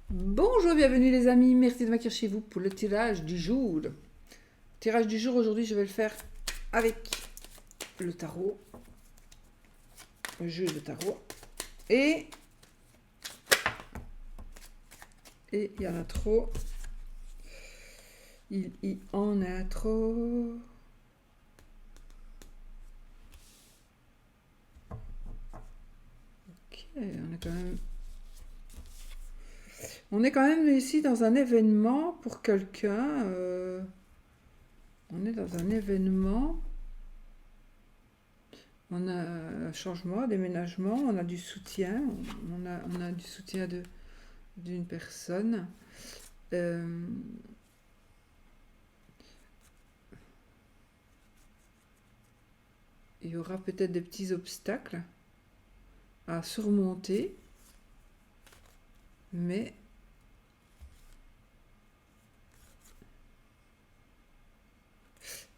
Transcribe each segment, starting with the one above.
Bonjour, bienvenue les amis, merci de m'accueillir chez vous pour le tirage du jour. Tirage du jour, aujourd'hui je vais le faire avec le tarot, le jeu de tarot. Et il y en a trop. Il y en a trop. Ok, on est quand même ici dans un événement pour quelqu'un. On est dans un événement. On a un changement, un déménagement, on a du soutien. On a du soutien d'une personne. Euh, il y aura peut-être des petits obstacles à surmonter, mais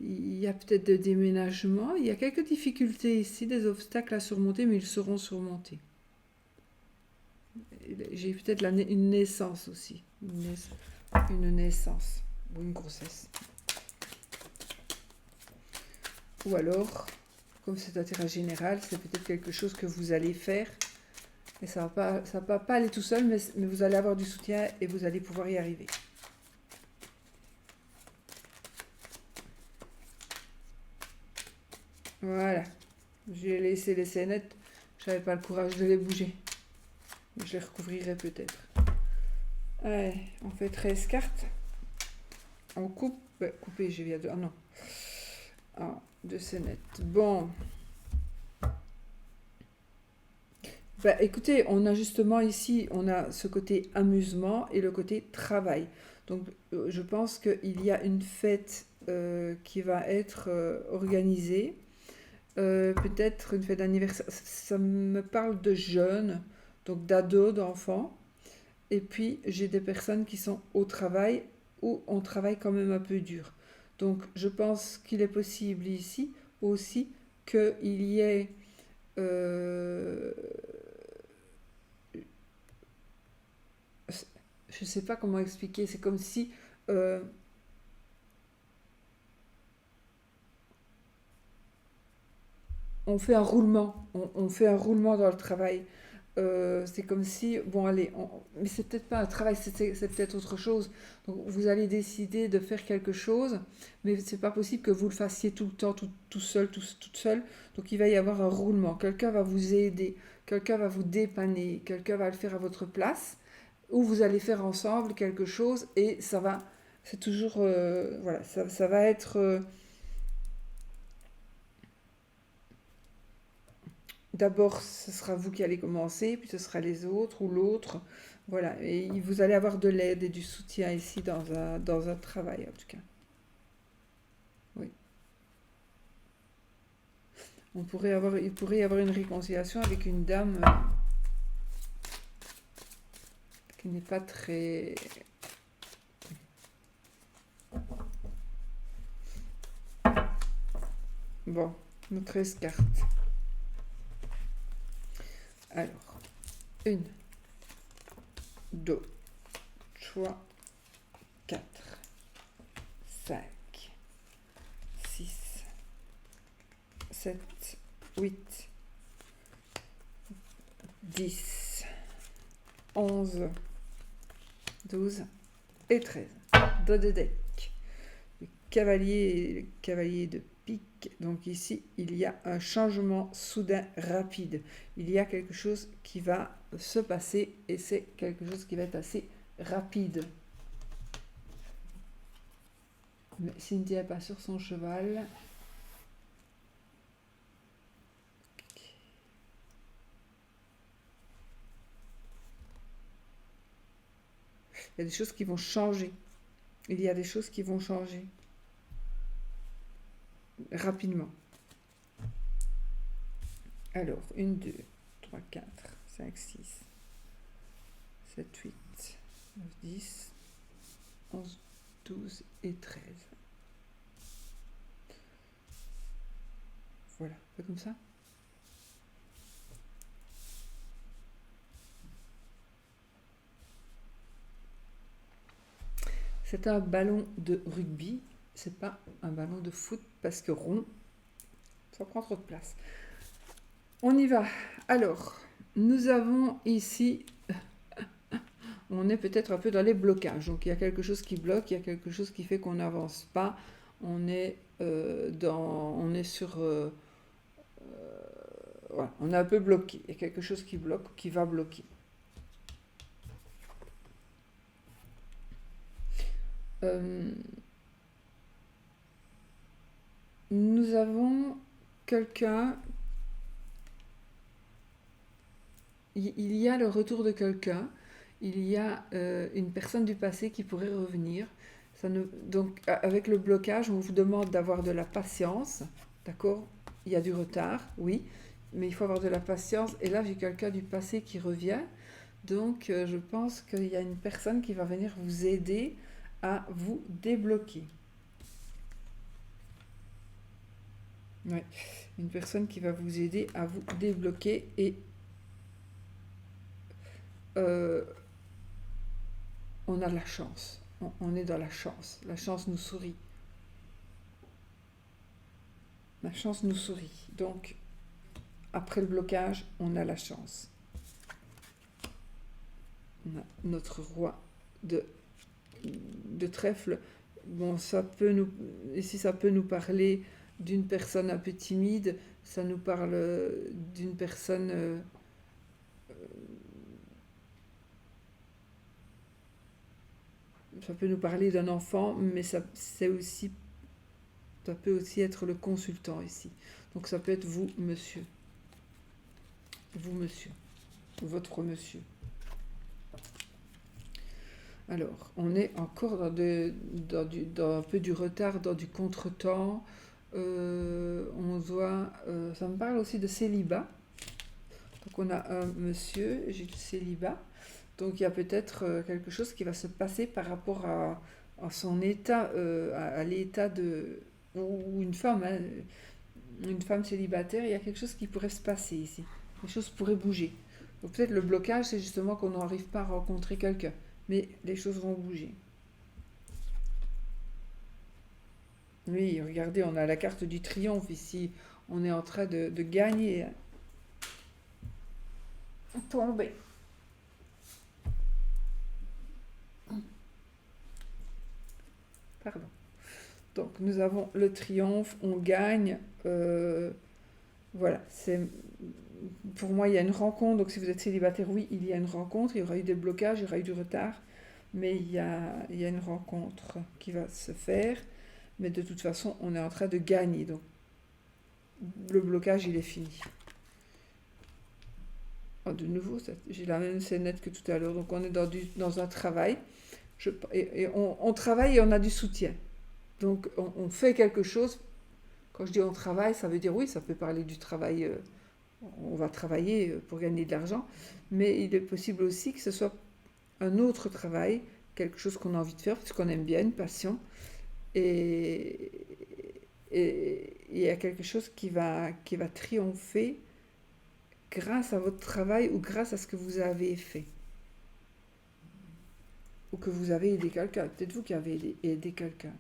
il y a peut-être des déménagements, il y a quelques difficultés ici, des obstacles à surmonter, mais ils seront surmontés. J'ai peut-être une naissance aussi, une naissance ou une grossesse. Ou alors, comme c'est un tirage général, c'est peut-être quelque chose que vous allez faire et ça va pas aller tout seul, mais vous allez avoir du soutien et vous allez pouvoir y arriver. Voilà, j'ai laissé les scénettes, j'avais pas le courage de les bouger. Je les recouvrirai peut-être. Allez, on fait 13 cartes. On coupe. Ouais, couper, j'ai vu. Ah non. Ah, deux scénettes. Bon. Bah, écoutez, on a justement ici, on a ce côté amusement et le côté travail. Donc, je pense qu'il y a une fête qui va être organisée. Peut-être une fête d'anniversaire. Ça me parle de jeunes, donc d'ados, d'enfants. Et puis, j'ai des personnes qui sont au travail où on travaille quand même un peu dur. Donc, je pense qu'il est possible ici aussi qu'il y ait euh, je ne sais pas comment expliquer, c'est comme si euh, on fait un roulement, on fait un roulement dans le travail. C'est comme si, bon allez, mais c'est peut-être pas un travail, c'est peut-être autre chose. Donc vous allez décider de faire quelque chose, mais c'est pas possible que vous le fassiez tout le temps, tout seul, toute seule. Donc il va y avoir un roulement. Quelqu'un va vous aider, quelqu'un va vous dépanner, quelqu'un va le faire à votre place, ou vous allez faire ensemble quelque chose et ça va, c'est toujours, voilà, ça va être d'abord, ce sera vous qui allez commencer, puis ce sera les autres ou l'autre. Voilà, et vous allez avoir de l'aide et du soutien ici dans un travail, en tout cas. Oui. Il pourrait y avoir une réconciliation avec une dame qui n'est pas très... Bon, nos 13 cartes. Alors, une, deux, trois, quatre, cinq, six, sept, huit, 10, 11, 12 et 13. Dos de deck. Le cavalier de pique. Donc ici, il y a un changement soudain rapide. Il y a quelque chose qui va se passer et c'est quelque chose qui va être assez rapide. Mais Cynthia n'est pas sur son cheval. Il y a des choses qui vont changer. Il y a des choses qui vont changer rapidement. Alors, 1, 2, 3, 4, 5, 6, 7, 8, 9, 10, 11, 12 et 13. Voilà, c'est comme ça. C'est un ballon de rugby, c'est pas un ballon de foot parce que rond, ça prend trop de place. On y va. Alors, nous avons ici, on est peut-être un peu dans les blocages. Donc il y a quelque chose qui bloque, il y a quelque chose qui fait qu'on n'avance pas. On est sur, voilà, on est un peu bloqué. Il y a quelque chose qui bloque, qui va bloquer. Euh, nous avons quelqu'un. Il y a le retour de quelqu'un. Il y a une personne du passé qui pourrait revenir. Donc, avec le blocage, on vous demande d'avoir de la patience. D'accord? Il y a du retard, oui, mais il faut avoir de la patience. Et là, j'ai quelqu'un du passé qui revient. Donc, je pense qu'il y a une personne qui va venir vous aider à vous débloquer. Ouais. Une personne qui va vous aider à vous débloquer et euh, on a de la chance. On est dans la chance. La chance nous sourit. La chance nous sourit. Donc, après le blocage, on a la chance. On a notre roi de trèfle. Bon, ici, ça peut nous parler d'une personne un peu timide. Ça nous parle d'une personne ça peut nous parler d'un enfant, mais ça peut aussi être le consultant ici. Donc ça peut être vous, monsieur. Vous, monsieur. Votre monsieur. Alors, on est encore dans un peu du retard, dans du contretemps. Ça me parle aussi de célibat. Donc on a un monsieur, j'ai du célibat. Donc il y a peut-être quelque chose qui va se passer par rapport à son état, à l'état de... Ou une femme célibataire, il y a quelque chose qui pourrait se passer ici. Les choses pourraient bouger. Donc peut-être le blocage, c'est justement qu'on n'arrive pas à rencontrer quelqu'un. Mais les choses vont bouger. Oui, regardez, on a la carte du triomphe ici. On est en train de gagner. Tomber. Pardon. Donc nous avons le triomphe, on gagne. Voilà, pour moi il y a une rencontre. Donc si vous êtes célibataire, oui, il y a une rencontre. Il y aura eu des blocages, il y aura eu du retard. Mais il y a une rencontre qui va se faire. Mais de toute façon, on est en train de gagner. Donc le blocage, il est fini. Oh, de nouveau, j'ai la même scénette que tout à l'heure. Donc on est dans un travail. Et on travaille et on a du soutien. Donc on fait quelque chose. Quand je dis on travaille, ça veut dire oui, ça peut parler du travail. On va travailler pour gagner de l'argent. Mais il est possible aussi que ce soit un autre travail, quelque chose qu'on a envie de faire, parce qu'on aime bien, une passion. Et il y a quelque chose qui va triompher grâce à votre travail ou grâce à ce que vous avez fait. Ou que vous avez aidé quelqu'un. Peut-être vous qui avez aidé quelqu'un.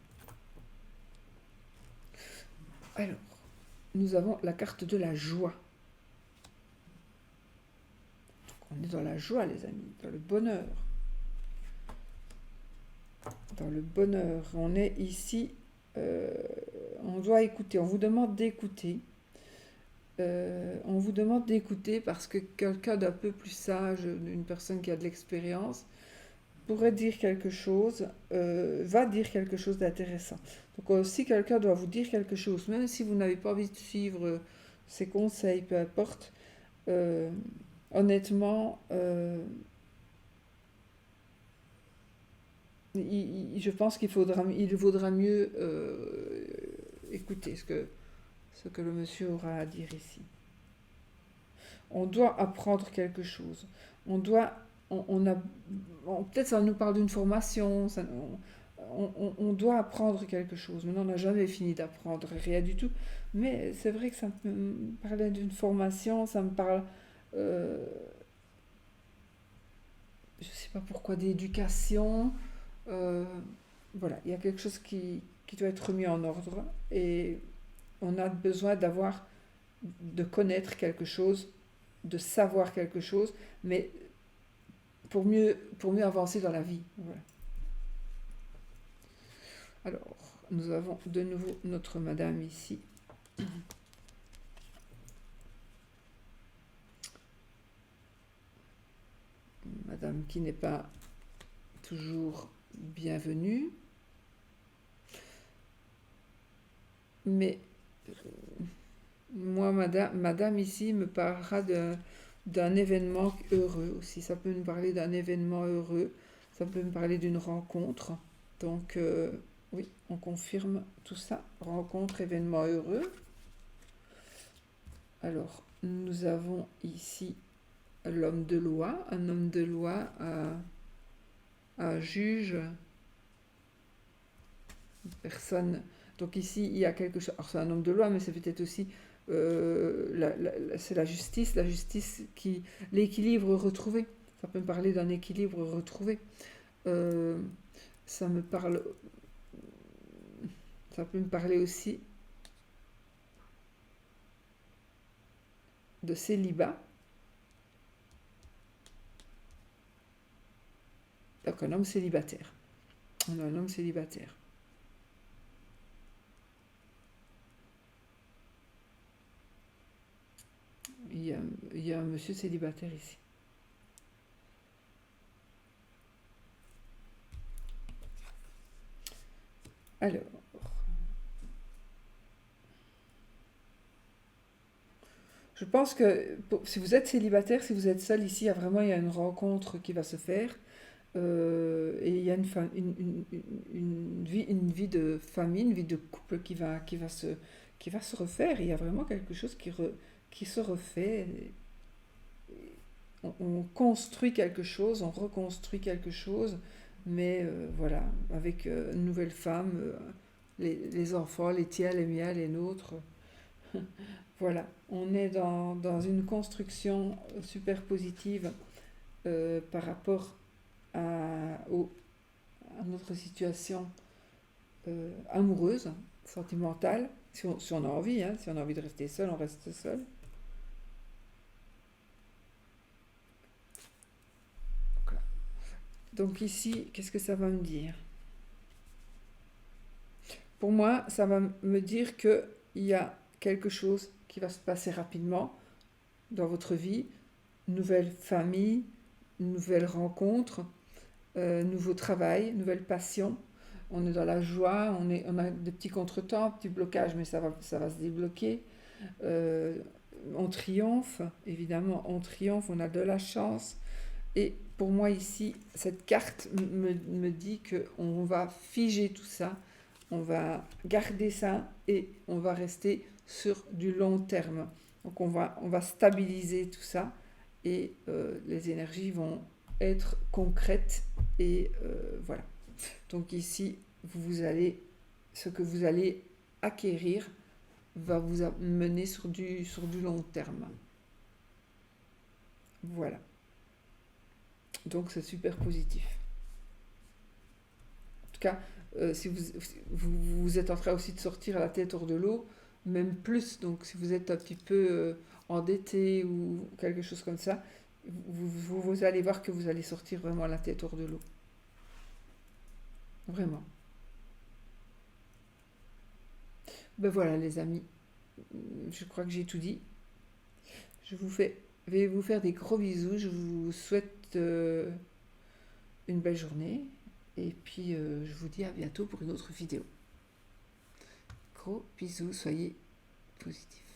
Alors, nous avons la carte de la joie. Donc, on est dans la joie, les amis, dans le bonheur. Dans le bonheur. On est ici, on doit écouter. On vous demande d'écouter. On vous demande d'écouter parce que quelqu'un d'un peu plus sage, une personne qui a de l'expérience, pourrait dire quelque chose, va dire quelque chose d'intéressant. Donc si quelqu'un doit vous dire quelque chose, même si vous n'avez pas envie de suivre ses conseils, peu importe, honnêtement, je pense il vaudra mieux écouter ce que le monsieur aura à dire ici. On doit apprendre quelque chose. Peut-être ça nous parle d'une formation. On doit apprendre quelque chose. Maintenant, on n'a jamais fini d'apprendre, rien du tout. Mais c'est vrai que ça me parlait d'une formation, ça me parle, je ne sais pas pourquoi, d'éducation. voilà, il y a quelque chose qui doit être remis en ordre et on a besoin de connaître quelque chose, de savoir quelque chose, mais pour mieux avancer dans la vie. Voilà. Alors, nous avons de nouveau notre madame ici. Madame qui n'est pas toujours bienvenue. Mais moi, madame ici me parlera d'un événement heureux aussi. Ça peut me parler d'un événement heureux. Ça peut me parler d'une rencontre. Donc, oui, on confirme tout ça. Rencontre, événement heureux. Alors, nous avons ici l'homme de loi, un homme de loi, un juge, une personne. Donc ici, il y a quelque chose. Alors c'est un homme de loi, mais c'est peut-être aussi c'est la justice qui l'équilibre retrouvé. Ça peut me parler d'un équilibre retrouvé. Euh, ça me parle, ça peut me parler aussi de célibat. Donc un homme célibataire. On a un homme célibataire. Il y a un monsieur célibataire ici. Alors, je pense que si vous êtes célibataire, si vous êtes seul ici, il y a une rencontre qui va se faire. Et il y a une vie de famille, une vie de couple qui va se refaire. Et il y a vraiment quelque chose qui se refait. On construit quelque chose, on reconstruit quelque chose, mais voilà, avec une nouvelle femme, les enfants, les tiens, les miens, les nôtres. Voilà, on est dans une construction super positive par rapport à notre situation amoureuse, sentimentale, si on a envie, hein, si on a envie de rester seul, on reste seul. Donc ici, qu'est-ce que ça va me dire? Pour moi, ça va me dire qu'il y a quelque chose qui va se passer rapidement dans votre vie, une nouvelle famille, une nouvelle rencontre, nouveau travail, nouvelle passion. On est dans la joie, on a des petits contretemps, petits blocages, mais ça va se débloquer. Euh, on triomphe, évidemment, on triomphe, on a de la chance. Et pour moi ici, cette carte me dit qu'on va figer tout ça, on va garder ça et on va rester sur du long terme. Donc on va stabiliser tout ça et les énergies vont être concrètes et voilà. Donc ici, ce que vous allez acquérir va vous mener sur du long terme. Voilà. Donc c'est super positif. En tout cas, si vous êtes en train aussi de sortir à la tête hors de l'eau, même plus, donc si vous êtes un petit peu endetté ou quelque chose comme ça, vous allez voir que vous allez sortir vraiment la tête hors de l'eau. Vraiment. Ben voilà les amis, je crois que j'ai tout dit. Je vais vous faire des gros bisous, je vous souhaite une belle journée et puis je vous dis à bientôt pour une autre vidéo. Gros bisous, soyez positifs.